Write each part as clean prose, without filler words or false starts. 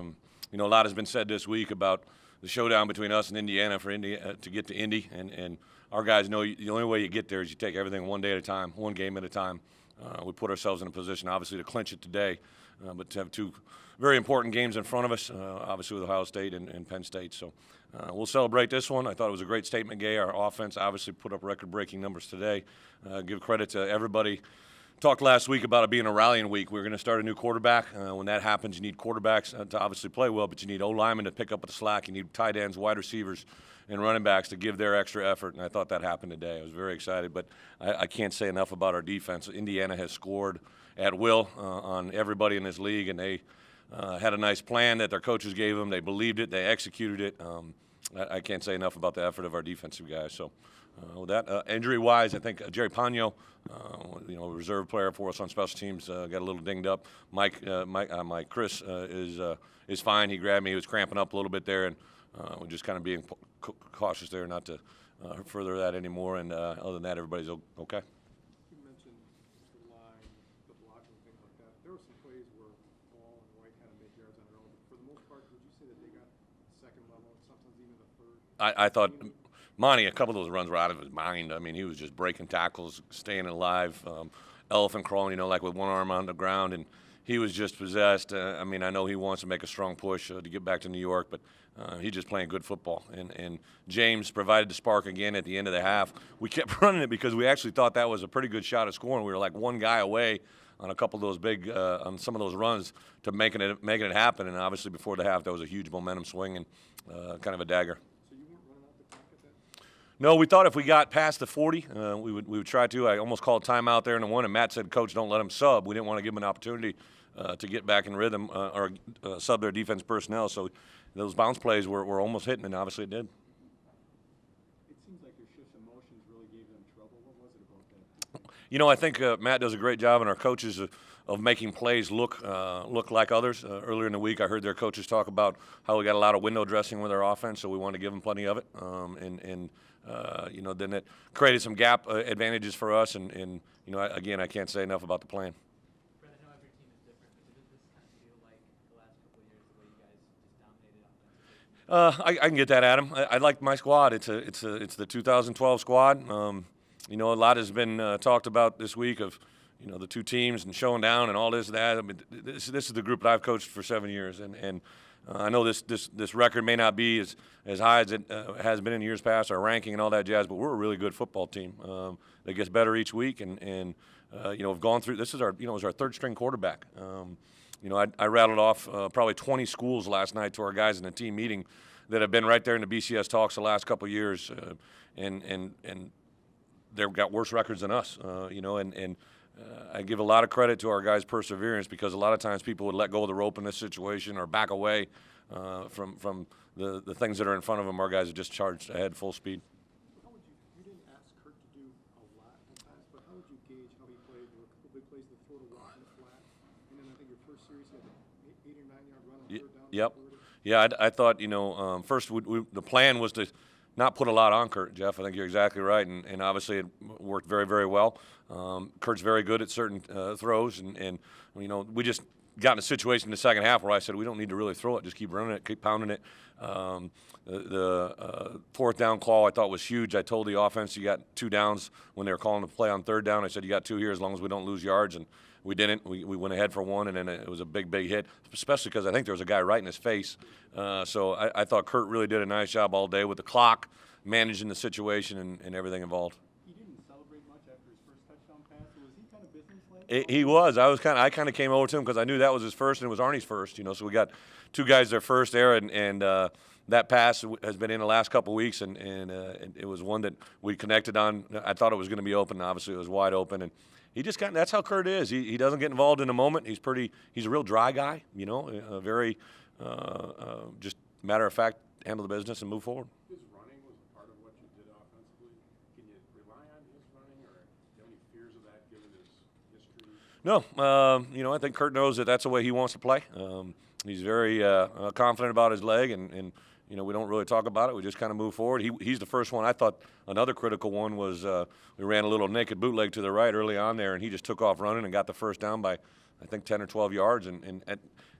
You know, a lot has been said this week about the showdown between us and Indiana to get to Indy, and our guys know the only way you get there is you take everything one day at a time, one game at a time. We put ourselves in a position, obviously, to clinch it today, but to have two very important games in front of us, obviously with Ohio State and Penn State. So we'll celebrate this one. I thought it was a great statement game. Our offense obviously put up record-breaking numbers today. Give credit to everybody. Talked last week about it being a rallying week. We're going to start a new quarterback. When that happens, you need quarterbacks to obviously play well, but you need O-linemen to pick up the slack. You need tight ends, wide receivers, and running backs to give their extra effort, and I thought that happened today. I was very excited, but I can't say enough about our defense. Indiana has scored at will on everybody in this league, and they had a nice plan that their coaches gave them. They believed it. They executed it. I can't say enough about the effort of our defensive guys. So with that, injury-wise, I think Jerry Pagno, a reserve player for us on special teams, got a little dinged up. Mike Chris is fine. He grabbed me. He was cramping up a little bit there, and we're just kind of being cautious there not to further that anymore. And other than that, everybody's okay. You mentioned the line, the blocking, things like that. There were some plays where Ball and White had to make yards on their own. But for the most part, would you say that they got second level, sometimes even the third? I thought Monty, a couple of those runs were out of his mind. I mean, he was just breaking tackles, staying alive, elephant crawling, like with one arm on the ground, and he was just possessed. I know he wants to make a strong push to get back to New York, but he's just playing good football. And James provided the spark again at the end of the half. We kept running it because we actually thought that was a pretty good shot at scoring. We were like one guy away on a couple of those big, on some of those runs to making it happen. And obviously before the half, that was a huge momentum swing and kind of a dagger. So you weren't running out the clock at that? No, we thought if we got past the 40, we would try to. I almost called timeout there in the one, and Matt said, "Coach, don't let him sub." We didn't want to give him an opportunity to get back in rhythm or sub their defense personnel. So those bounce plays were almost hitting, and obviously it did. It seems like your shift in motions really gave them trouble. What was it about that? I think Matt does a great job, and our coaches of making plays look like others. Earlier in the week, I heard their coaches talk about how we got a lot of window dressing with our offense, so we wanted to give them plenty of it. Then it created some gap advantages for us. And again, I can't say enough about the plan. Brett, I know every team is different, but did this kind of feel like the last couple of years the way you guys just dominated offensively? I can get that, Adam. I like my squad. It's the 2012 squad. A lot has been talked about this week of the two teams and showing down and all this and that. I mean, this is the group that I've coached for 7 years, and I know this record may not be as high as it has been in years past, our ranking and all that jazz, but we're a really good football team that gets better each week, and have gone through. This is our it was our third string quarterback. I rattled off probably 20 schools last night to our guys in the team meeting that have been right there in the BCS talks the last couple of years, and they've got worse records than us. I give a lot of credit to our guys' perseverance because a lot of times people would let go of the rope in this situation or back away from the things that are in front of them. Our guys have just charged ahead full speed. How would you didn't ask Kurt to do a lot in the past, but how would you gauge how he played? There were a couple big plays that throw the rock in the flat, and then I think your first series you had an 8 or 9 yard run on third down. Yep. Yeah, I thought, first the plan was to not put a lot on Kurt, Jeff. I think you're exactly right, and obviously it worked very, very well. Kurt's very good at certain throws, and we just got in a situation in the second half where I said we don't need to really throw it, just keep running it, keep pounding it. The fourth down call I thought was huge. I told the offense you got 2 downs when they were calling the play on third down. I said you got 2 here as long as we don't lose yards, and we didn't. We went ahead for 1, and then it was a big hit, especially because I think there was a guy right in his face. So I thought Kurt really did a nice job all day with the clock, managing the situation and everything involved. He didn't celebrate much after his first touchdown pass. Was he kind of businesslike? He was. I kind of came over to him because I knew that was his first and it was Arnie's first. So we got 2 guys their first there, and that pass has been in the last couple of weeks, and it was one that we connected on. I thought it was going to be open. Obviously, it was wide open, and he just that's how Kurt is. He doesn't get involved in the moment. He's a real dry guy. A very just matter of fact, handle the business and move forward. His running was a part of what you did offensively. Can you rely on his running, or do you have any fears of that given his history? No, I think Kurt knows that that's the way he wants to play. He's very confident about his leg, and we don't really talk about it. We just kind of move forward. He's the first one. I thought another critical one was we ran a little naked bootleg to the right early on there, and he just took off running and got the first down by I think 10 or 12 yards, and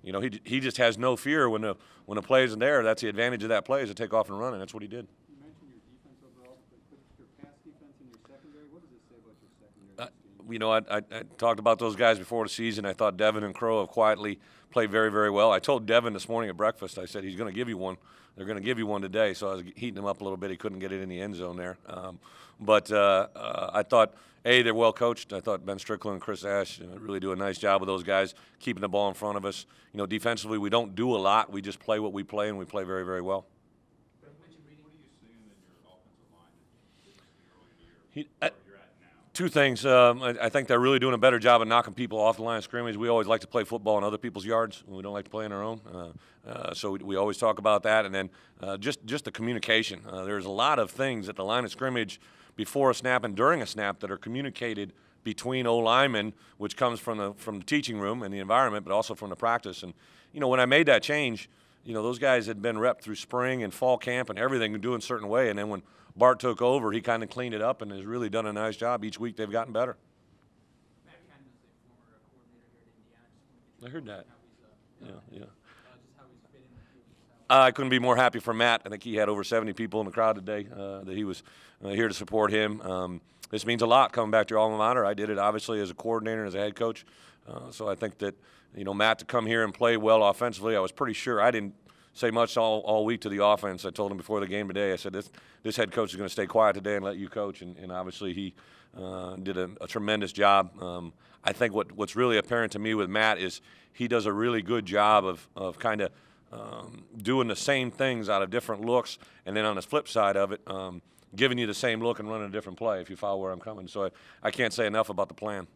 you know, he just has no fear when the play isn't there. That's the advantage of that play, is to take off and run, and that's what he did. You mentioned your defense overall, but your pass defense and your secondary, what does it say about your secondary? You know, I talked about those guys before the season. I thought Devin and Crow have quietly played very, very well. I told Devin this morning at breakfast, I said he's going to give you one. They're going to give you one today. So I was heating him up a little bit. He couldn't get it in the end zone there. But I thought, they're well coached. I thought Ben Strickland and Chris Ash really do a nice job with those guys, keeping the ball in front of us. You know, defensively, we don't do a lot. We just play what we play, and we play very, very well. What are you seeing in your offensive line that you didn't see early in the year? Where you're at now? Two things. I think they're really doing a better job of knocking people off the line of scrimmage. We always like to play football in other people's yards. We don't like to play in our own. So we always talk about that. And then just the communication. There's a lot of things at the line of scrimmage before a snap and during a snap that are communicated between O-linemen, which comes from the teaching room and the environment, but also from the practice. And, you know, when I made that change, you know, those guys had been repped through spring and fall camp and everything, doing a certain way. And then when Bart took over, he kind of cleaned it up and has really done a nice job. Each week they've gotten better. Matt Cannon is a former coordinator here at Indiana. I heard that. How he's, Yeah. just how he's fit in with you. I couldn't be more happy for Matt. I think he had over 70 people in the crowd today that he was here to support him. This means a lot coming back to your alma mater. I did it obviously as a coordinator and as a head coach. So I think that, you know, Matt to come here and play well offensively, I was pretty sure. I didn't say much all week to the offense. I told him before the game today, I said, this head coach is going to stay quiet today and let you coach. And obviously he did a tremendous job. I think what's really apparent to me with Matt is he does a really good job of kind of doing the same things out of different looks, and then on the flip side of it, giving you the same look and running a different play, if you follow where I'm coming. So I can't say enough about the plan.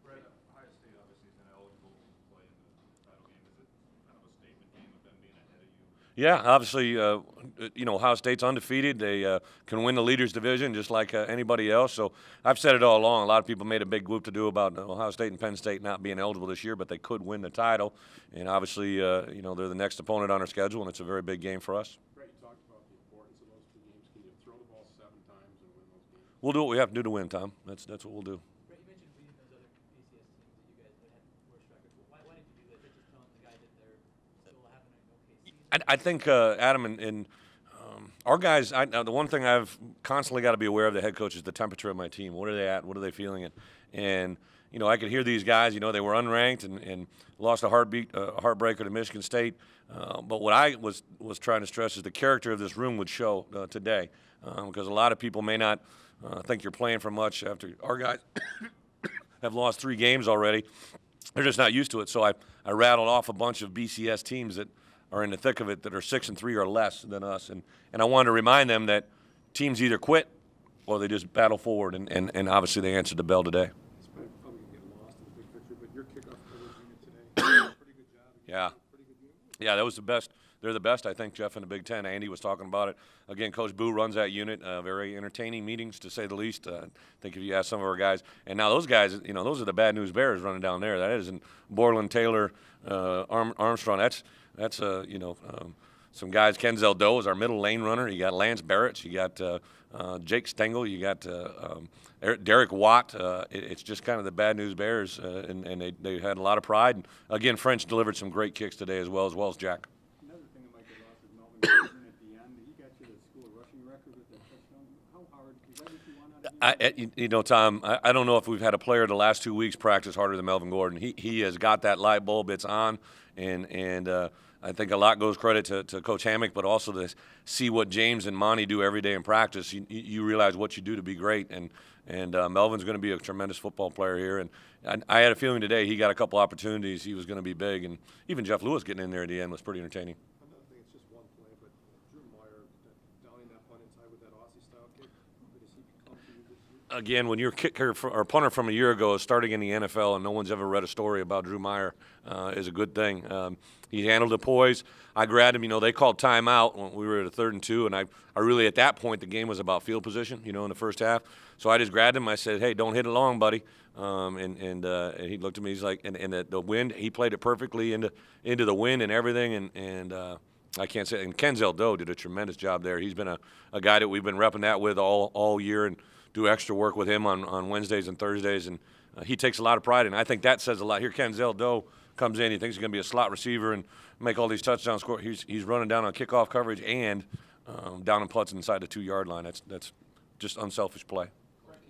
Bret, Ohio State obviously is ineligible to play in the title game. Is it kind of a statement game of them being ahead of you? Yeah, obviously, you know, Ohio State's undefeated. They can win the Leaders Division just like anybody else. So I've said it all along. A lot of people made a big whoop to do about Ohio State and Penn State not being eligible this year, but they could win the title. And obviously, you know, they're the next opponent on our schedule, and it's a very big game for us. Brett, you talked about the importance of those two games. Can you throw the ball 7 times and win those games? We'll do what we have to do to win, Tom. That's what we'll do. Brett, you mentioned beating those other BCS teams that you guys would have worse records. Why did you do that? Is that just telling the guys that they're still having an okay season? I think Adam and our guys. The one thing I've constantly got to be aware of the head coach is the temperature of my team. What are they at? What are they feeling? And you know, I could hear these guys. You know, they were unranked and lost a heartbreaker to Michigan State. But what I was trying to stress is the character of this room would show today, because a lot of people may not think you're playing for much after our guys have lost 3 games already. They're just not used to it. So I rattled off a bunch of BCS teams that are in the thick of it that are 6-3 or less than us, and I wanted to remind them that teams either quit or they just battle forward, and obviously they answered the bell today. It's probably going to get lost in the big picture, but your kickoff coverage unit today did a pretty good job. Yeah. Pretty good unit. Yeah, that was the best. They're the best, I think, Jeff, in the Big Ten. Andy was talking about it. Again, Coach Boo runs that unit. Very entertaining meetings, to say the least. I think if you ask some of our guys, and now those guys, you know, those are the Bad News Bears running down there. That isn't Borland, Taylor, Armstrong. That's you know, some guys. Ken Zeldo is our middle lane runner. You got Lance Barrett. You got Jake Stengel. You got Derek Watt. It's just kind of the Bad News Bears, and they had a lot of pride. And again, French delivered some great kicks today as well as Jack. Another thing that might get lost is Melvin Gordon at the end. He got you the school rushing record with that touchdown. How hard is that what you want out of him? You know, Tom, I don't know if we've had a player the last 2 weeks practice harder than Melvin Gordon. He has got that light bulb. It's on, and I think a lot goes credit to Coach Hammock, but also to see what James and Monty do every day in practice. You realize what you do to be great, and Melvin's going to be a tremendous football player here. And I had a feeling today he got a couple opportunities. He was going to be big, and even Jeff Lewis getting in there at the end was pretty entertaining. Another thing, it's just one play, but Drew Meyer downing that punt inside with that Aussie-style kick, how does he become for you this year? Again, when your kicker or punter from a year ago is starting in the NFL and no one's ever read a story about Drew Meyer, is a good thing. He handled the poise. I grabbed him. You know, they called timeout when we were at a 3rd and 2, and I really, at that point, the game was about field position, you know, in the first half. So I just grabbed him. I said, hey, don't hit it long, buddy. And he looked at me. He's like, and the wind, he played it perfectly into the wind and everything. And I can't say, and Ken Zeldo did a tremendous job there. He's been a guy that we've been repping that with all year, and do extra work with him on Wednesdays and Thursdays. And he takes a lot of pride in. I think that says a lot. Here, Kenzel Doe comes in. He thinks he's going to be a slot receiver and make all these touchdowns. Score. He's running down on kickoff coverage and down and putts inside the 2-yard line. That's just unselfish play.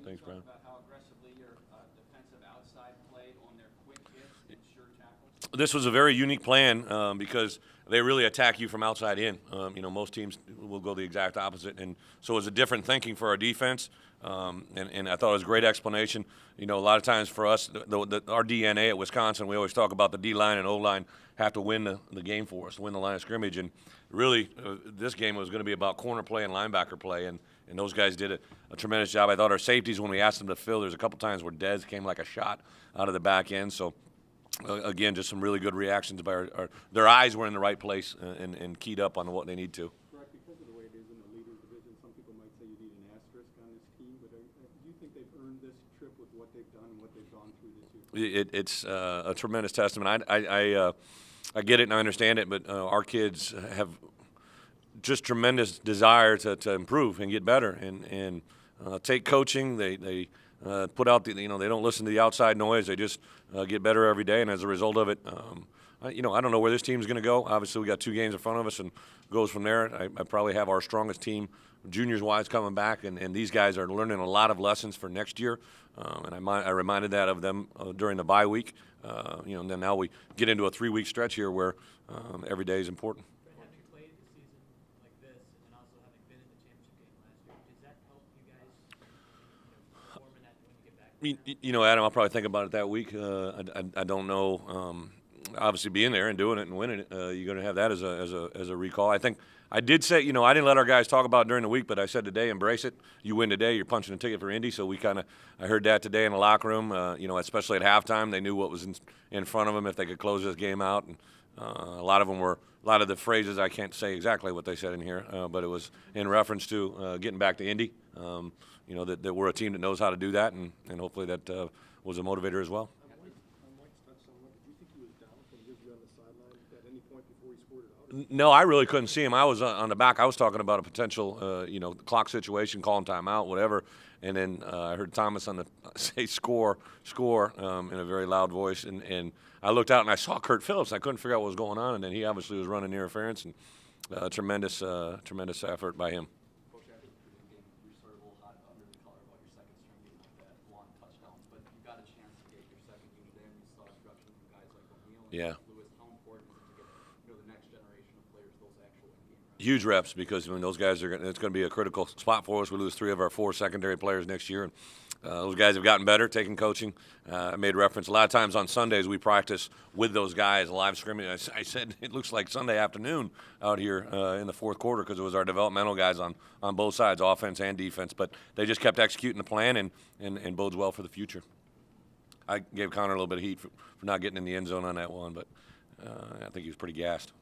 Thanks, Brian. About how aggressively your defensive outside played on their quick hits and sure tackles? This was a very unique plan because they really attack you from outside in. Most teams will go the exact opposite, and so it was a different thinking for our defense. And I thought it was a great explanation. A lot of times for us, our DNA at Wisconsin, we always talk about the D-line and O-line have to win the game for us, win the line of scrimmage. And really, this game was going to be about corner play and linebacker play, and those guys did a tremendous job. I thought our safeties, when we asked them to fill, there's a couple times where Dez came like a shot out of the back end. So, again, just some really good reactions by their eyes were in the right place and keyed up on what they need to. Correct, because of the way it is in the leaders division, some people might say you need an asterisk on this team, but do you think they've earned this trip with what they've done and what they've gone through this year? It's a tremendous testament. I get it and I understand it, but our kids have just tremendous desire to improve and get better and take coaching. They put out they don't listen to the outside noise. They just get better every day, and as a result of it, I don't know where this team's going to go. Obviously, we got 2 games in front of us, and goes from there. I probably have our strongest team, juniors-wise, coming back, and these guys are learning a lot of lessons for next year. And I reminded that of them during the bye week. And then now we get into a 3-week stretch here where every day is important. But having played the season like this, and then also having been in the championship game last year, does that help you guys perform in that when you get back? Adam, I'll probably think about it that week. I don't know. Obviously, being there and doing it and winning it, you're going to have that as a recall. I think I did say, I didn't let our guys talk about it during the week, but I said today, embrace it. You win today, you're punching a ticket for Indy. So I heard that today in the locker room. Especially at halftime, they knew what was in front of them if they could close this game out. And a lot of the phrases I can't say exactly what they said in here, but it was in reference to getting back to Indy. That we're a team that knows how to do that, and hopefully that was a motivator as well. No, I really couldn't see him. I was on the back. I was talking about a potential, clock situation, calling timeout, whatever. And then I heard Thomas say score in a very loud voice. And I looked out and I saw Kurt Phillips. I couldn't figure out what was going on. And then he obviously was running interference, and tremendous effort by him. Coach, after the pregame game, you were sort of a little hot under the collar about your second string getting like that long touchdown. But you got a chance to get your second unit in. You saw instruction from guys like O'Neal and Lewis. How important is it to get the next generation of players those actual in-game reps? Huge reps, because those guys it's going to be a critical spot for us. We lose 3 of our 4 secondary players next year. And those guys have gotten better, taking coaching. I made reference a lot of times on Sundays we practice with those guys live scrimmage. I said it looks like Sunday afternoon out here in the fourth quarter, because it was our developmental guys on both sides, offense and defense. But they just kept executing the plan and bodes well for the future. I gave Connor a little bit of heat for not getting in the end zone on that one, but I think he was pretty gassed.